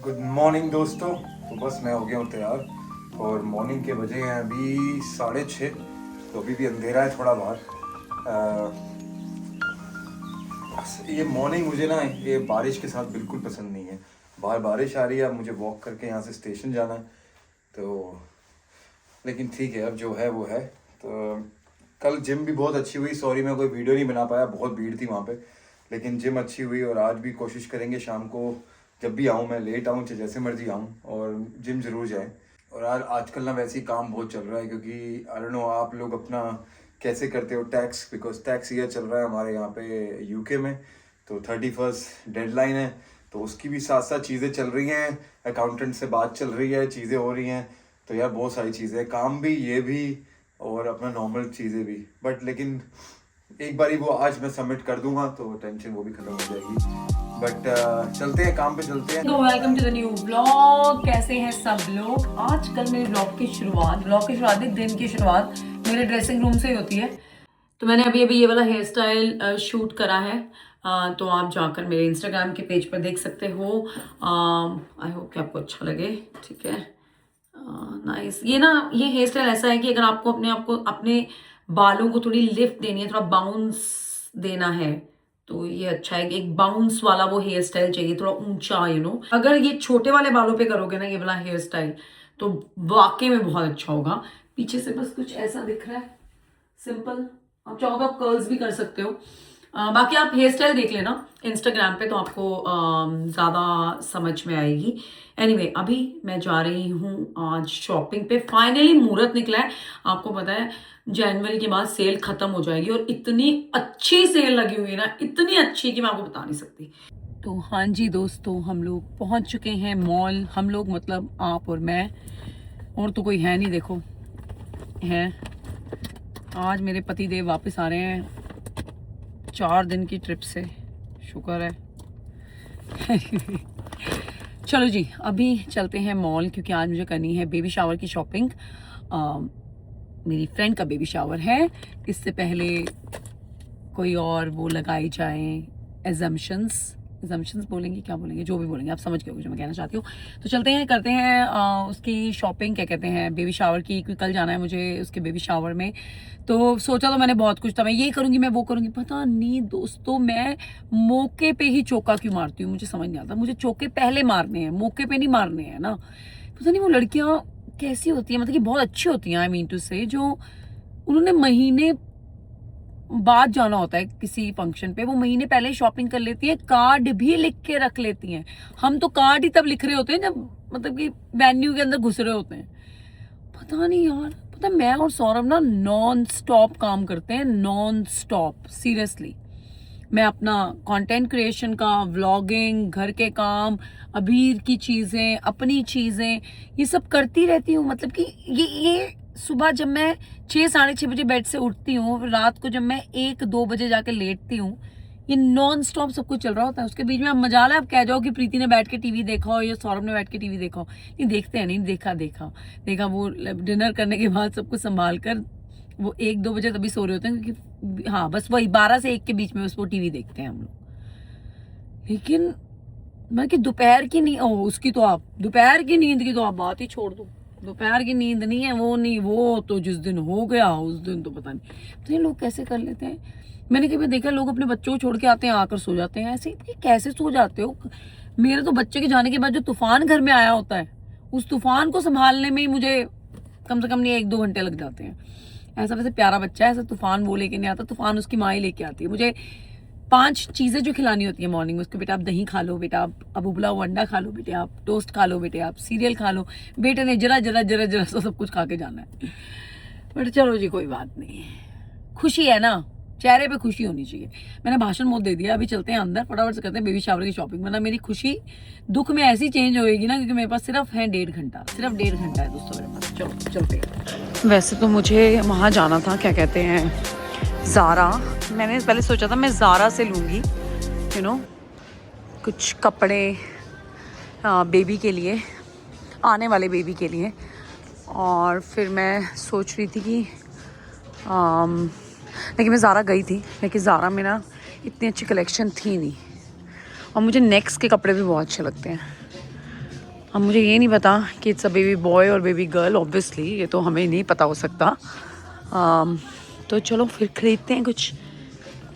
Good morning दोस्तों। तो बस मैं हो गया हूँ तैयार और मॉर्निंग के बजे हैं अभी 6:30। तो अभी भी अंधेरा है थोड़ा बाहर। ये मॉर्निंग मुझे ना ये बारिश के साथ बिल्कुल पसंद नहीं है। बाहर बारिश आ रही है, अब मुझे वॉक करके यहाँ से स्टेशन जाना है। तो लेकिन ठीक है, अब जो है वो है। तो कल जिम भी बहुत अच्छी हुई। सॉरी मैं कोई वीडियो नहीं बना पाया, बहुत भीड़ थी वहाँ पे। लेकिन जिम अच्छी हुई और आज भी कोशिश करेंगे शाम को जब भी आऊँ, मैं लेट आऊँ चाहे जैसे मर्जी आऊँ, और जिम ज़रूर जाएँ। और आजकल ना वैसे ही काम बहुत चल रहा है, क्योंकि आई डोंट नो आप लोग अपना कैसे करते हो टैक्स, बिकॉज टैक्स ईयर चल रहा है हमारे यहाँ पे यूके में। तो 31 डेडलाइन है, तो उसकी भी साथ साथ चीज़ें चल रही हैं, अकाउंटेंट से बात चल रही है, चीज़ें हो रही हैं। तो यार बहुत सारी चीज़ें, काम भी, ये भी, और अपना नॉर्मल चीज़ें भी। बट लेकिन एक बारी वो आज मैं सबमिट कर दूंगा तो टेंशन वो भी खत्म हो जाएगी। बट चलते हैं, काम पे चलते हैं। तो welcome to the new vlog. कैसे हैं सब लोग? आज कल मेरे व्लॉग की शुरुआत नहीं, दिन की शुरुआत मेरे ड्रेसिंग रूम से ही होती है। तो मैंने अभी ये वाला हेयर स्टाइल शूट करा है। तो आप जाकर मेरे इंस्टाग्राम के पेज पर देख सकते हो। आई होप कि आपको अच्छा लगे। ठीक है, नाइस। ये हेयर स्टाइल ऐसा है कि अगर आपको अपने बालों को थोड़ी लिफ्ट देनी है, थोड़ा बाउंस देना है, तो ये अच्छा है। एक बाउंस वाला वो हेयर स्टाइल चाहिए, थोड़ा ऊंचा, अगर ये छोटे वाले बालों पे करोगे ना ये वाला हेयर स्टाइल, तो वाकई में बहुत अच्छा होगा। पीछे से बस कुछ ऐसा दिख रहा है, सिंपल। आप चाहो तो आप कर्ल्स भी कर सकते हो। बाकी आप हेयर स्टाइल देख लेना इंस्टाग्राम पे, तो आपको ज़्यादा समझ में आएगी। एनीवे, अभी मैं जा रही हूँ आज शॉपिंग पे। फाइनली मुहूर्त निकला है। आपको पता है जनवरी के बाद सेल खत्म हो जाएगी, और इतनी अच्छी सेल लगी हुई है ना, इतनी अच्छी कि मैं आपको बता नहीं सकती। तो हाँ जी दोस्तों, हम लोग पहुँच चुके हैं मॉल। हम लोग मतलब आप और मैं, और तो कोई है नहीं। देखो है, आज मेरे पति देव वापस आ रहे हैं 4 दिन की ट्रिप से, शुक्र है। चलो जी, अभी चलते हैं मॉल, क्योंकि आज मुझे करनी है बेबी शावर की शॉपिंग। मेरी फ्रेंड का बेबी शावर है। इससे पहले कोई और वो लगाई जाए एजम्पशंस बोलेंगे, क्या बोलेंगे, जो भी बोलेंगे आप समझ गए हो जो मैं कहना चाहती हूँ। तो चलते हैं, करते हैं उसकी शॉपिंग, क्या कहते हैं, बेबी शावर की, क्योंकि कल जाना है मुझे उसके बेबी शावर में। तो सोचा तो मैंने बहुत कुछ था, मैं ये करूँगी, मैं वो करूँगी। पता नहीं दोस्तों, मैं मौके पे ही चौका क्यों मारती हूँ, मुझे समझ नहीं आता। मुझे चौके पहले मारने हैं, मौके पे नहीं मारने हैं ना। पता नहीं वो लड़कियाँ कैसी होती हैं, मतलब कि बहुत अच्छी होती हैं, आई मीन टू से, जो उन्होंने महीने बाद जाना होता है किसी फंक्शन पे, वो महीने पहले ही शॉपिंग कर लेती है, कार्ड भी लिख के रख लेती हैं। हम तो कार्ड ही तब लिख रहे होते हैं जब मतलब कि वेन्यू के अंदर घुस रहे होते हैं। पता नहीं यार, पता, मैं और सौरभ ना नॉन स्टॉप काम करते हैं, नॉन स्टॉप, सीरियसली। मैं अपना कंटेंट क्रिएशन का, व्लॉगिंग, घर के काम, अबीर की चीज़ें, अपनी चीज़ें, ये सब करती रहती हूँ। मतलब कि ये सुबह जब मैं 6-6:30 बजे बेड से उठती हूँ, रात को जब मैं 1-2 बजे जाके लेटती हूँ, ये नॉन स्टॉप सब कुछ चल रहा होता है। उसके बीच में अब मजाल है, अब कह जाओ कि प्रीति ने बैठ के टीवी देखा हो या सौरभ ने बैठ के टीवी देखा हो। नहीं देखते हैं, नहीं देखा। वो डिनर करने के बाद सब कुछ संभाल कर वो 1-2 बजे तभी सो रहे होते हैं, क्योंकि हाँ बस वही 12 से 1 के बीच में बस वो टीवी देखते हैं हम लोग। लेकिन मैं कि दोपहर की नींद, उसकी तो आप दोपहर की नींद की तो आप बात ही छोड़ दो। दोपहर की नींद नहीं है, वो नहीं, वो तो जिस दिन हो गया उस दिन तो पता नहीं लोग कैसे कर लेते हैं। मैंने कभी देखा लोग अपने बच्चों को छोड़ के आते हैं, आकर सो जाते हैं ऐसे। कैसे सो जाते हो? मेरे तो बच्चे के जाने के बाद जो तूफान घर में आया होता है, उस तूफान को संभालने में ही मुझे कम से कम नहीं 1-2 घंटे लग जाते हैं। ऐसा वैसे प्यारा बच्चा है, ऐसा तूफान वो लेके नहीं आता, तूफान उसकी माँ ही लेके आती है। मुझे 5 चीज़ें जो खिलानी होती है मॉर्निंग में उसको, बेटा आप दही खा लो, बेटा आप उबला हुआ अंडा खा लो, बेटे आप टोस्ट खा लो, बेटे आप सीरियल खा लो। बेटे ने जरा सब कुछ खा के जाना है। बट चलो जी, कोई बात नहीं, खुशी है ना, चेहरे पे खुशी होनी चाहिए। मैंने भाषण बहुत दे दिया, अभी चलते हैं अंदर, फटाफट से करते हैं बेबी शावर की शॉपिंग, वरना मेरी खुशी दुख में ऐसी चेंज होएगी ना, क्योंकि मेरे पास सिर्फ है 1.5 घंटा, सिर्फ 1.5 घंटा है दोस्तों मेरे पास। चलो चलते हैं। वैसे तो मुझे वहाँ जाना था, क्या कहते हैं, ज़ारा। मैंने पहले सोचा था मैं ज़ारा से लूँगी कुछ कपड़े बेबी के लिए, आने वाले बेबी के लिए। और फिर मैं सोच रही थी कि लेकिन मैं ज़ारा गई थी, लेकिन ज़ारा में ना इतनी अच्छी कलेक्शन थी नहीं, और मुझे नेक्स्ट के कपड़े भी बहुत अच्छे लगते हैं। अब मुझे ये नहीं पता कि इट्स अ बेबी बॉय और बेबी गर्ल, ऑब्वियसली ये तो हमें नहीं पता हो सकता। तो चलो फिर ख़रीदते हैं कुछ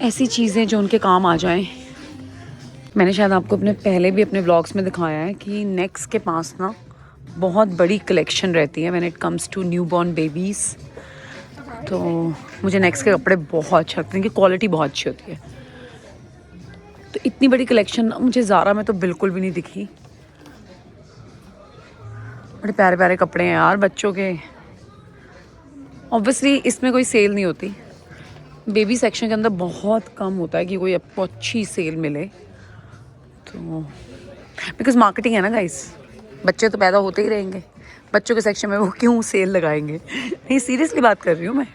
ऐसी चीज़ें जो उनके काम आ जाएं। मैंने शायद आपको पहले भी अपने व्लॉग्स में दिखाया है कि नेक्स के पास ना बहुत बड़ी कलेक्शन रहती है when it comes to new born babies. तो मुझे नेक्स के कपड़े बहुत अच्छे लगते हैं, इनकी क्वालिटी बहुत अच्छी होती है। तो इतनी बड़ी कलेक्शन मुझे ज़ारा में तो बिल्कुल भी नहीं दिखी। बड़े प्यारे प्यारे कपड़े हैं यार बच्चों के। ऑब्वियसली इसमें कोई सेल नहीं होती, बेबी सेक्शन के अंदर बहुत कम होता है कि कोई आपको अच्छी सेल मिले। तो बिकॉज मार्केटिंग है ना गाइस, बच्चे तो पैदा होते ही रहेंगे, बच्चों के सेक्शन में वो क्यों सेल लगाएंगे। नहीं, सीरियसली बात कर रही हूँ मैं।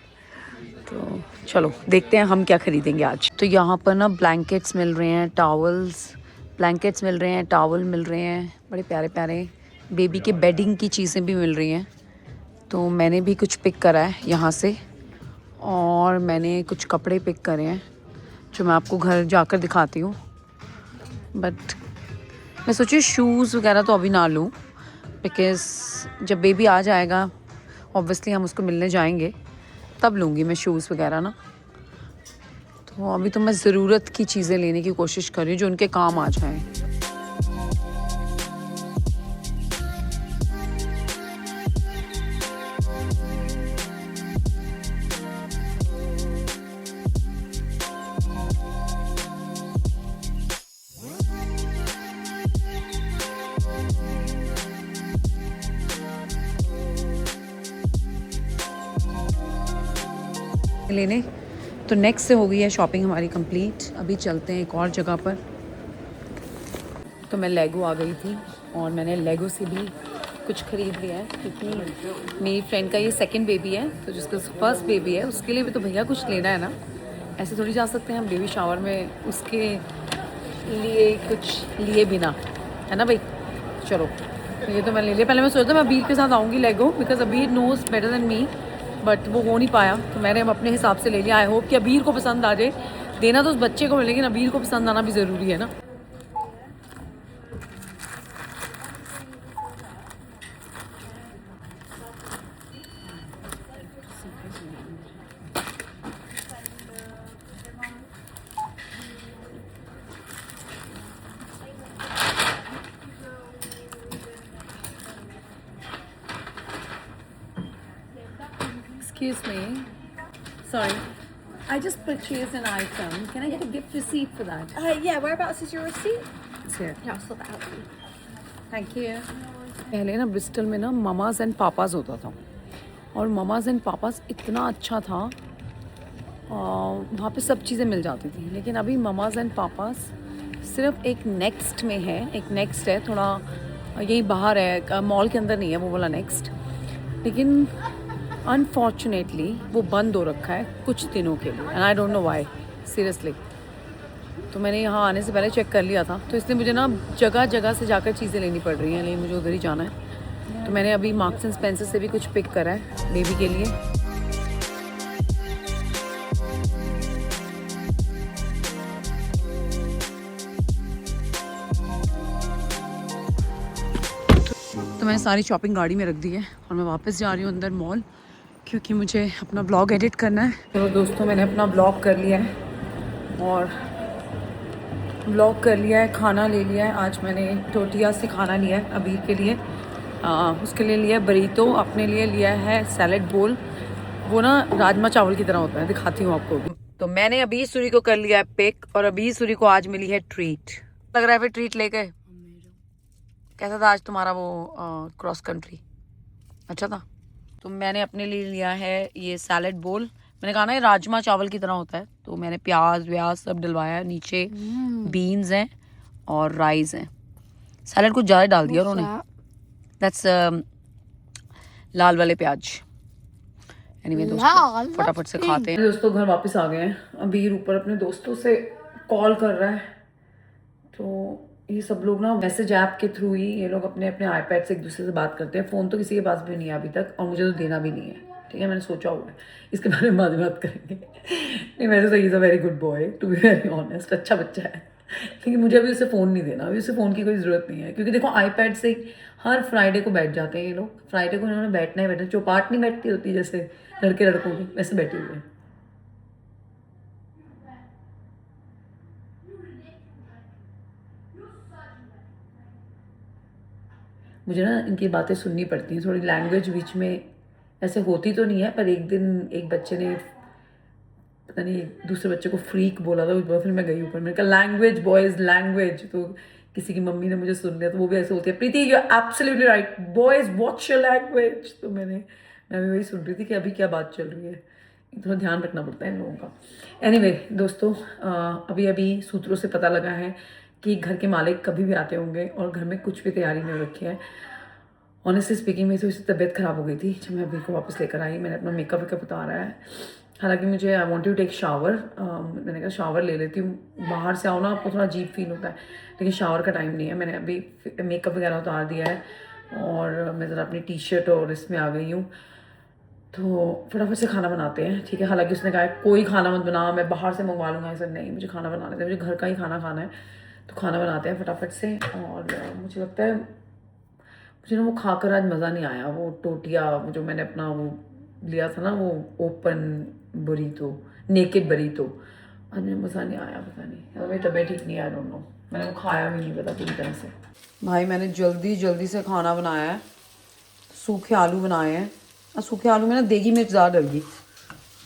तो चलो देखते हैं हम क्या खरीदेंगे आज। तो यहाँ पर ना ब्लैंकेट्स मिल रहे हैं, टावल्स, ब्लैंकेट्स मिल रहे हैं, टावल मिल रहे हैं, बड़े प्यारे प्यारे बेबी के बेडिंग की चीज़ें भी मिल रही हैं। तो मैंने भी कुछ पिक करा है यहाँ से, और मैंने कुछ कपड़े पिक करे हैं जो मैं आपको घर जाकर दिखाती हूँ। बट मैं सोची शूज़ वगैरह तो अभी ना लूँ, बिकॉज़ जब बेबी आ जाएगा ऑब्वियसली हम उसको मिलने जाएंगे, तब लूँगी मैं शूज़ वगैरह ना। तो अभी तो मैं ज़रूरत की चीज़ें लेने की कोशिश कर रही हूँ जो उनके काम आ जाएं। लेने तो नेक्स्ट से हो गई है शॉपिंग हमारी कंप्लीट। अभी चलते हैं एक और जगह पर। तो मैं लेगो आ गई थी और मैंने लेगो से भी कुछ ख़रीद लिया है, क्योंकि मेरी फ्रेंड का ये सेकंड बेबी है, तो जिसका फर्स्ट बेबी है उसके लिए भी तो भैया कुछ लेना है ना। ऐसे थोड़ी जा सकते हैं हम बेबी शावर में उसके लिए कुछ लिए बिना, है ना भाई। चलो तो ये तो मैंने ले लिया। पहले मैं सोचा था मैं अबीर के साथ आऊँगी Lego, because Abir knows better than me, but वो हो नहीं पाया, तो मैंने अब अपने हिसाब से ले लिया। आई होप कि अबीर को पसंद आ जाए। देना तो उस बच्चे को, लेकिन अबीर को पसंद आना भी ज़रूरी है ना। Excuse me. Sorry. I just purchased an item. Can I get a gift receipt for that? Yeah, whereabouts is your receipt? It's here. Yeah, I'll sort that out for you. Thank you. पहले ना Bristol में ना mama's and papa's होता था, और mama's and papa's इतना अच्छा था, वहाँ पे सब चीज़ें मिल जाती थी। लेकिन अभी ममाज एंड पापाज सिर्फ एक नेक्स्ट में है, एक नेक्स्ट है थोड़ा यही बाहर है, मॉल के अंदर नहीं है वो वाला नेक्स्ट। लेकिन अनफॉर्चुनेटली वो बंद हो रखा है कुछ दिनों के लिए, and I don't know why, seriously. तो मैंने यहाँ आने से पहले चेक कर लिया था, तो इसलिए मुझे ना जगह जगह से जाकर चीज़ें लेनी पड़ रही हैं, लेकिन मुझे उधर ही जाना है। तो मैंने अभी मार्क्स एंड स्पेंसर से भी कुछ पिक करा है बेबी के लिए। तो मैंने सारी शॉपिंग गाड़ी में रख दी है और मैं वापस जा रही हूँ अंदर मॉल, क्योंकि मुझे अपना ब्लॉग एडिट करना है। तो दोस्तों मैंने अपना ब्लॉग कर लिया है और ब्लॉग कर लिया है, खाना ले लिया है। आज मैंने टोटिया से खाना लिया है अबीर के लिए, उसके लिए लिया बरीतो, अपने लिए लिया है सैलेड बोल। वो ना राजमा चावल की तरह होता है, दिखाती हूँ आपको। तो मैंने अभी सूरी को कर लिया है पिक, और अभी सूरी को आज मिली है ट्रीट। लग रहा है फिर ट्रीट लेके कैसा था आज तुम्हारा वो क्रॉस कंट्री? अच्छा था। तो मैंने अपने लिए लिया है ये सैलेड बोल। मैंने कहा ना ये राजमा चावल की तरह होता है, तो मैंने प्याज व्याज सब डलवाया है। नीचे बीन्स हैं और राइस हैं। सैलेड कुछ ज़्यादा डाल दिया उन्होंने। दैट्स लाल वाले प्याज। एनीवे दोस्तों फटाफट से खाते हैं। दोस्तों घर वापस आ गए हैं। अबीर ऊपर अपने दोस्तों से कॉल कर रहा है। तो ये सब लोग ना मैसेज ऐप के थ्रू ही ये लोग अपने अपने आईपैड से एक दूसरे से बात करते हैं। फ़ोन तो किसी के पास भी नहीं है अभी तक, और मुझे तो देना भी नहीं है। ठीक है, मैंने सोचा हुआ है, इसके बारे में बाद में बात करेंगे। नहीं, वैसे तो he is a very good boy, to be very honest. अच्छा बच्चा है। लेकिन मुझे अभी उसे फ़ोन नहीं देना, अभी उसे फ़ोन की कोई ज़रूरत नहीं है, क्योंकि देखो आईपैड से हर फ्राइडे को बैठ जाते हैं ये लोग। फ्राइडे को इन्होंने बैठना ही बैठना, चौपाट नहीं बैठती होती जैसे लड़के लड़कों की, वैसे बैठे हुए हैं। मुझे ना इनकी बातें सुननी पड़ती हैं, थोड़ी लैंग्वेज बीच में ऐसे होती तो नहीं है, पर एक दिन एक बच्चे ने पता नहीं दूसरे बच्चे को फ्रीक बोला था, उस बार फिर मैं गई ऊपर, मैंने कहा लैंग्वेज बॉयज़ लैंग्वेज, तो किसी की मम्मी ने मुझे सुन लिया, तो वो भी ऐसे होती है, Preeti you are absolutely right, boys watch your language. तो मैं भी वही सुन रही थी कि अभी क्या बात चल रही है, थोड़ा ध्यान रखना पड़ता है इन लोगों का। एनीवे दोस्तों, अभी अभी सूत्रों से पता लगा है कि घर के मालिक कभी भी आते होंगे और घर में कुछ भी तैयारी नहीं हो रखी है। ऑनेस्टली स्पीकिंग मेरी थोड़ी सी तबीयत ख़राब हो गई थी जब मैं अभी को वापस लेकर आई। मैंने अपना मेकअप वेकअप उतारा है, हालांकि मुझे I want to take shower, मैंने कहा शावर ले लेती हूँ, बाहर से आओ ना आपको थोड़ा अजीब फील होता है, लेकिन शावर का टाइम नहीं है। मैंने अभी मेकअप वगैरह उतार दिया है और मैं ज़रा अपनी टी शर्ट और इसमें आ गई हूँ, तो फटाफट से खाना बनाते हैं, ठीक है। हालांकि उसने कहा है कोई खाना मत बना, मैं बाहर से मंगवा लूँगा, ऐसा नहीं, मुझे खाना बनाना है, मुझे घर का ही खाना खाना है, तो खाना बनाते हैं फटाफट से। और मुझे लगता है मुझे ना वो खाकर आज मज़ा नहीं आया, वो टोटिया जो मैंने अपना वो लिया था ना, वो ओपन बरीतो, नेकेड बरीतो, आज मुझे मज़ा नहीं आया, पता नहीं, और मेरी तबीयत ठीक नहीं है, आई डोंट नो, मैंने वो खाया भी नहीं पता पूरी तरह से। भाई मैंने जल्दी से खाना बनाया है, सूखे आलू बनाए हैं, और सूखे आलू में ना देगी मिर्च ज़्यादा डल गई,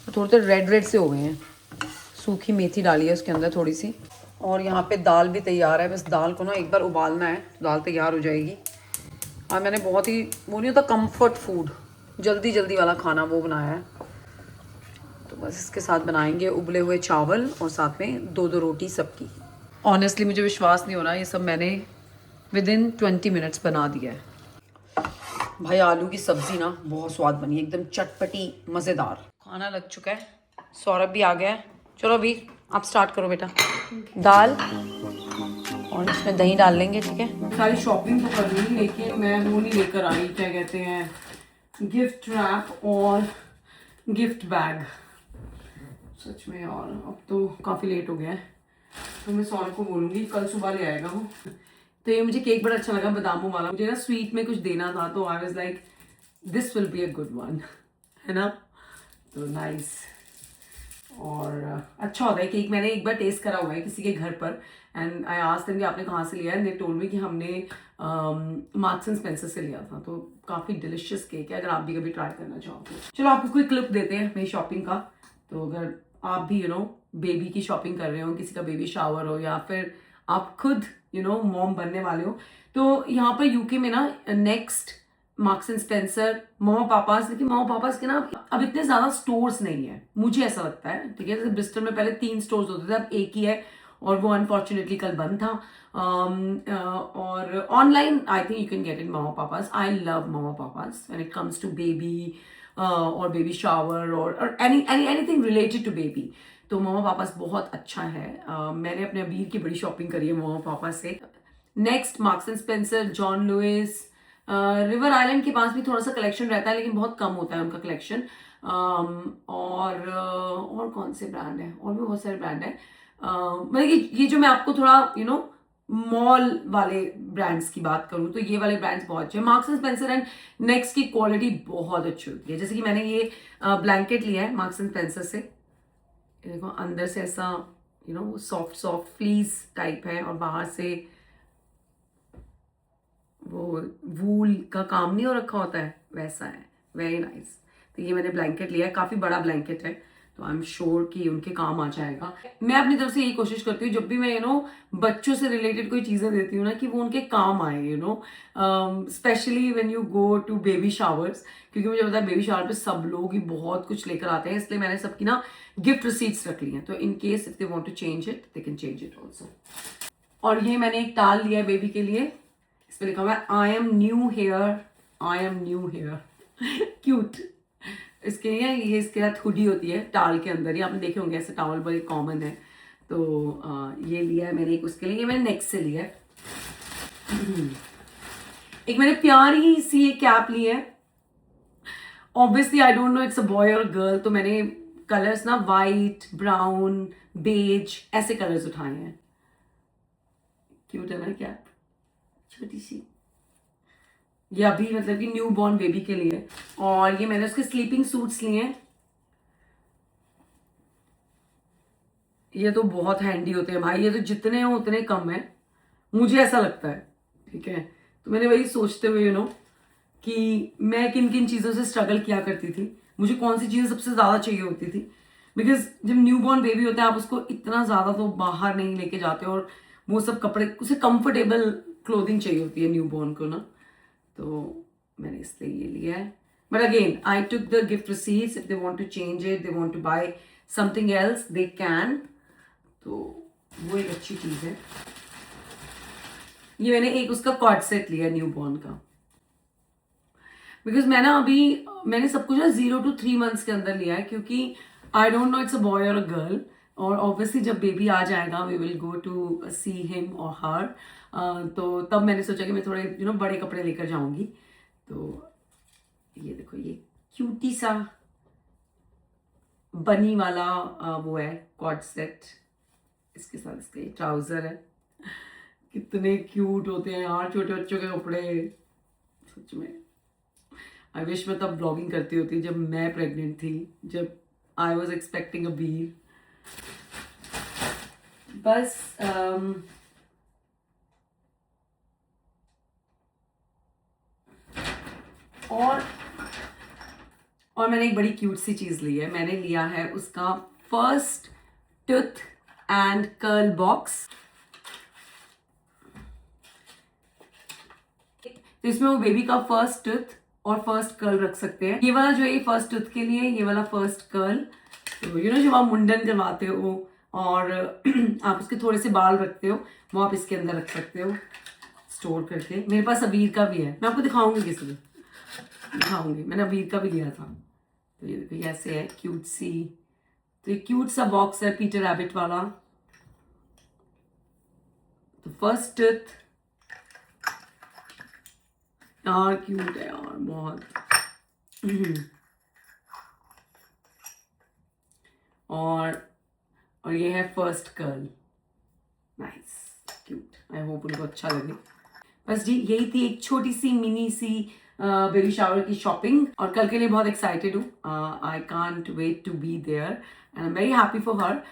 थोड़े थोड़े रेड से हो गए हैं, सूखी मेथी डाली है उसके अंदर थोड़ी सी, और यहाँ पे दाल भी तैयार है, बस दाल को ना एक बार उबालना है, दाल तैयार हो जाएगी। और मैंने बहुत ही, वो नहीं होता कंफर्ट फूड, जल्दी वाला खाना वो बनाया है, तो बस इसके साथ बनाएंगे उबले हुए चावल और साथ में 2 रोटी सबकी। ऑनेस्टली मुझे विश्वास नहीं हो रहा, ये सब मैंने विदिन 20 मिनट्स बना दिया है। भाई आलू की सब्ज़ी ना बहुत स्वाद बनी है, एकदम चटपटी मज़ेदार। खाना लग चुका है, सौरभ भी आ गया है, चलो अभी आप स्टार्ट करो बेटा। दाल और इसमें दही डाल लेंगे, ठीक है। सारी शॉपिंग तो कर ली, लेकिन मैं वो नहीं लेकर आई, क्या कहते हैं, गिफ्ट रैप और गिफ्ट बैग। सच में यार अब तो काफ़ी लेट हो गया है, तो मैं सौरभ को बोलूँगी कल सुबह ले आएगा वो। तो ये मुझे केक बड़ा अच्छा लगा बादामों वाला, मुझे ना स्वीट में कुछ देना था, तो I was like this will be a good one, है ना, तो नाइस। और अच्छा होता है केक, मैंने एक बार टेस्ट करा हुआ है किसी के घर पर, एंड आई आस्क्ड देम कि आपने कहाँ से लिया है, दे टोल्ड मी कि हमने मार्क्स एंड स्पेंसर से लिया था, तो काफ़ी डिलिशियस केक है, अगर आप भी कभी ट्राई करना चाहो तो। चलो आपको कोई क्लिप देते हैं मेरी शॉपिंग का, तो अगर आप भी बेबी की शॉपिंग कर रहे हो, किसी का बेबी शावर हो, या फिर आप खुद मॉम बनने वाले हो, तो यहाँ पर यूके में ना next Marks and Spencer, mama papa's, लेकिन मामा पापास के ना अब इतने ज्यादा स्टोर्स नहीं है, मुझे ऐसा लगता है, ठीक है। जैसे ब्रिस्टल में पहले 3 स्टोर्स होते थे, अब एक ही है, और वो अनफॉर्चुनेटली कल बंद था। और online I think you can get in Mamas Papas. I love Mamas Papas when it comes to baby और बेबी शावर और एनीथिंग रिलेटेड टू बेबी, तो मामा पापास बहुत अच्छा है। मैंने अपने अबीर की बड़ी शॉपिंग करी है मामा पापा से। Next Marks and Spencer, John Lewis, River Island के पास भी थोड़ा सा कलेक्शन रहता है, लेकिन बहुत कम होता है उनका कलेक्शन। और कौन से ब्रांड है, और भी बहुत सारे ब्रांड है, मतलब ये जो मैं आपको थोड़ा मॉल वाले ब्रांड्स की बात करूँ, तो ये वाले ब्रांड्स बहुत अच्छे हैं। Marks and Spencer and next की क्वालिटी बहुत अच्छी होती है। जैसे कि मैंने ये ब्लैंकेट लिया है मार्क्स एंड स्पेंसर से, देखो अंदर से ऐसा सॉफ्ट फ्लीस टाइप है, और बाहर से वो वूल का काम नहीं हो रखा होता है, वैसा है, वेरी नाइस। तो ये मैंने ब्लैंकेट लिया है, काफ़ी बड़ा ब्लैंकेट है, तो आई एम श्योर कि उनके काम आ जाएगा। मैं अपनी तरफ से यही कोशिश करती हूँ, जब भी मैं बच्चों से रिलेटेड कोई चीज़ें देती हूँ ना, कि वो उनके काम आए, specially when you go to baby showers, क्योंकि मुझे पता है बेबी शावर पे सब लोग ही बहुत कुछ लेकर आते हैं, इसलिए मैंने सबकी ना गिफ्ट रिसीट्स रख ली हैं, तो in case if they want to change it they can change it also. और ये मैंने एक टाल लिया है बेबी के लिए, इस पे लिखा हुआ है I am new here cute. इसके लिए ये इसके साथ हुडी होती है टाल के अंदर ही, आपने देखे होंगे ऐसे टावल बड़े कॉमन है, तो ये लिया है मैंने एक उसके लिए, ये मैंने नेक्स्ट से लिया है। एक मैंने प्यारी सी एक कैप ली है, obviously I don't know it's a boy और गर्ल, तो मैंने कलर्स ना वाइट, ब्राउन, बेज ऐसे कलर्स उठाए हैं, क्यूट है ना कैप, छोटी सी। ये अभी मतलब कि न्यू बॉर्न बेबी के लिए। और ये मैंने उसके स्लीपिंग सूट्स लिए हैं। ये तो बहुत हैंडी होते हैं भाई, ये तो जितने हो उतने कम है, मुझे ऐसा लगता है। ठीक है, तो मैंने वही सोचते हुए कि मैं किन किन चीज़ों से स्ट्रगल किया करती थी, मुझे कौन सी चीज़ें सबसे ज़्यादा चाहिए होती थी। बिकॉज जब न्यू बॉर्न बेबी होता है आप उसको इतना ज़्यादा तो बाहर नहीं लेके जाते, और वो सब कपड़े, उसे कंफर्टेबल क्लोथिंग चाहिए होती है न्यू बॉर्न को ना। तो मैंने इसलिए ये लिया है। But again I took the gift receipts, if they want to change it, they want to buy something else, they can. तो वो एक अच्छी चीज़ है। ये मैंने एक उसका कॉर्ड सेट लिया न्यू बॉर्न का, बिकॉज मैंने सब कुछ ना 0 to 3 months के अंदर लिया है, क्योंकि I don't know it's a boy और अ गर्ल। और ऑब्वियसली जब बेबी आ जाएगा we will go to see him और हर, तो तब मैंने सोचा कि मैं थोड़े बड़े कपड़े लेकर जाऊंगी। तो ये देखो, ये क्यूटी सा बनी वाला वो है कॉर्ड सेट, इसके साथ इसका ये ट्राउजर है। कितने क्यूट होते हैं यार छोटे बच्चों के कपड़े, सच में। आई विश मैं तब ब्लॉगिंग करती होती जब मैं प्रेग्नेंट थी, जब आई वॉज एक्सपेक्टिंग अ बीर। बस और मैंने एक बड़ी क्यूट सी चीज ली है। मैंने लिया है उसका first tooth and curl box. तो इसमें वो बेबी का फर्स्ट टूथ और फर्स्ट कर्ल रख सकते हैं। ये वाला जो है फर्स्ट टूथ के लिए, ये वाला फर्स्ट कर्ल। तो जब आप मुंडन करवाते हो और आप उसके थोड़े से बाल रखते हो, वो आप इसके अंदर रख सकते हो स्टोर करके। मेरे पास अबीर का भी है, मैं आपको दिखाऊंगी किसी दिन, दिखाऊंगी। मैंने अबीर का भी लिया था। तो ये देखो, ये ऐसे है क्यूट सी। तो ये क्यूट सा बॉक्स है पीटर रैबिट वाला। तो फर्स्ट टूथ यार क्यूट है यार बहुत। और ये है first curl, nice cute. I hope उनको अच्छा लगे। बस जी, यही थी एक छोटी सी मिनी सी बेबी शावर की शॉपिंग, और कल के लिए बहुत एक्साइटेड हूँ। I can't wait to be there and I am very happy for her.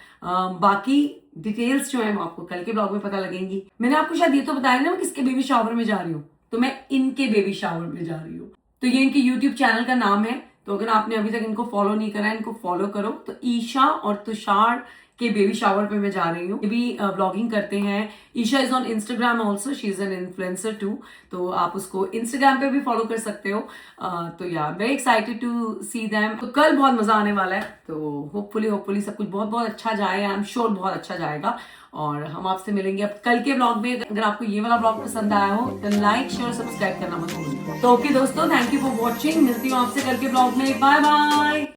बाकी डिटेल्स जो है वो आपको कल के ब्लॉग में पता लगेंगी। मैंने आपको शायद ये तो बताया ना मैं किसके बेबी शावर में जा रही हूँ, तो मैं इनके बेबी शावर में जा रही हूँ। तो ये इनके यूट्यूब चैनल का नाम है, तो अगर आपने अभी तक इनको फॉलो नहीं करा है, इनको फॉलो करो। तो ईशा और तुषार के बेबी शावर पे मैं जा रही हूँ। ये भी ब्लॉगिंग करते हैं। Isha is on Instagram also, she is an influencer too, तो आप उसको इंस्टाग्राम पे भी फॉलो कर सकते हो। तो यार very excited to see them. तो कल बहुत मजा आने वाला है। तो होपफुली सब कुछ बहुत बहुत अच्छा जाए। आई एम श्योर बहुत अच्छा जाएगा। और हम आपसे मिलेंगे अब कल के ब्लॉग में। अगर आपको ये वाला ब्लॉग पसंद आया हो तो लाइक शेयर सब्सक्राइब करना मत भूलिए। तो ओके दोस्तों, थैंक यू फॉर वॉचिंग। मिलती हूँ आपसे कल के ब्लॉग में। Bye bye.